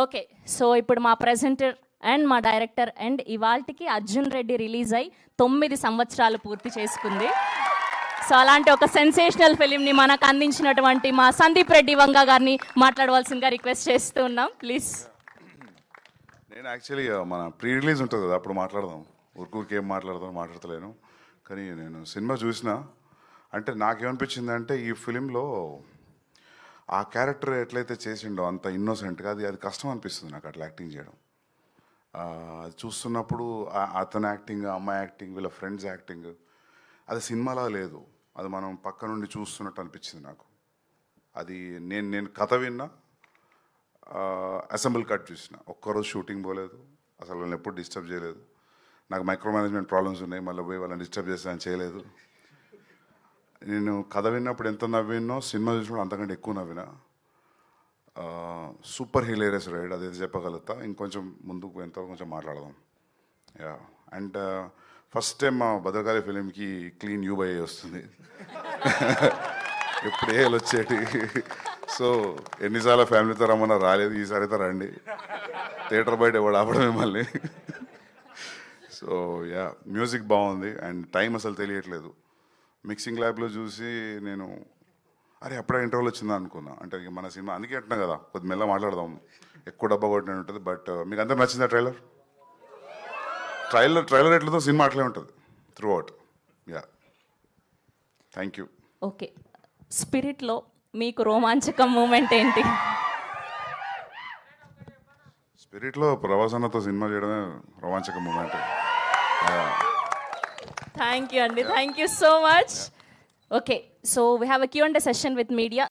Okay, so ఇప్పుడు మా presenter and మా డైరెక్టర్ అండ్ ఇవాల్టికి అర్జున్ రెడ్డి రిలీజ్ అయి 9 సంవత్సరాలు పూర్తి చేసుకుంది. సో అలాంటి ఒక సెన్సేషనల్ ఫిలింని మనకు అందించినటువంటి మా సందీప్ రెడ్డి వంగ గారిని మాట్లాడవలసిందిగా రిక్వెస్ట్ చేస్తూ ఉన్నాం, ప్లీజ్. నేను యాక్చువల్లీ మన ప్రీ రిలీజ్ ఉంటుంది కదా, అప్పుడు మాట్లాడదాం. ఊరికి ఏం మాట్లాడతలేను. కానీ నేను సినిమా చూసిన అంటే నాకేమనిపించింది అంటే ఈ ఫిలింలో ఆ క్యారెక్టర్ ఎట్లయితే చేసిండో అంత ఇన్నోసెంట్గా అది కష్టం అనిపిస్తుంది నాకు అట్లా యాక్టింగ్ చేయడం. అది చూస్తున్నప్పుడు అతని యాక్టింగ్, అమ్మాయి యాక్టింగ్, వీళ్ళ ఫ్రెండ్స్ యాక్టింగ్ అది సినిమాలా లేదు. అది మనం పక్క నుండి చూస్తున్నట్టు అనిపించింది నాకు. అది నేను కథ విన్నా, అసెంబుల్ కట్ చూసిన. ఒక్కరోజు షూటింగ్ పోలేదు, అసలు వాళ్ళని ఎప్పుడు డిస్టర్బ్ చేయలేదు. నాకు మైక్రో మేనేజ్మెంట్ ప్రాబ్లమ్స్ ఉన్నాయి, మళ్ళీ పోయి వాళ్ళని డిస్టర్బ్ చేస్తానని చేయలేదు. నేను కథ విన్నప్పుడు ఎంత నవ్వినో సినిమా చూసినప్పుడు అంతకంటే ఎక్కువ నవ్వినా. సూపర్ హిలేరియస్ రైడ్, అదైతే చెప్పగలుగుతా. ఇంకొంచెం ముందుకు ఎంత కొంచెం మాట్లాడదాం. యా, అండ్ ఫస్ట్ టైం మా భద్రకాళి ఫిలింకి క్లీన్ యూబై వస్తుంది. ఎప్పుడు ఏళ్ళు వచ్చేటి. సో ఎన్నిసార్లు ఫ్యామిలీతో రమ్మన్నా రాలేదు, ఈసారి అయితే రండి. థియేటర్ బయట ఎవడు ఆపడం మిమ్మల్ని. సో యా, మ్యూజిక్ బాగుంది అండ్ టైం అసలు తెలియట్లేదు. మిక్సింగ్ ల్యాబ్లో చూసి నేను అరే అప్పుడే ఇంటర్వ్యూలు వచ్చిందా అనుకున్నా. అంటే మన సినిమా అందుకే అంటున్నా కదా, కొద్ది మెల్ల మాట్లాడదాం, ఎక్కువ డబ్బా కొట్టినట్టు ఉంటుంది. బట్ మీకు అందరూ నచ్చిందా ట్రైలర్ ఎట్లతో సినిమా అట్లే ఉంటుంది throughout. Yeah, thank you. Okay, స్పిరిట్లో మీకు రోమాంచకం మూమెంట్ ఏంటి? స్పిరిట్లో ప్రభాసన్నతో సినిమా చేయడమే రోమాంచక మూమెంట్. థ్యాంక్ యూ అండి, thank you so much. Okay, so we have a Q&A session with media.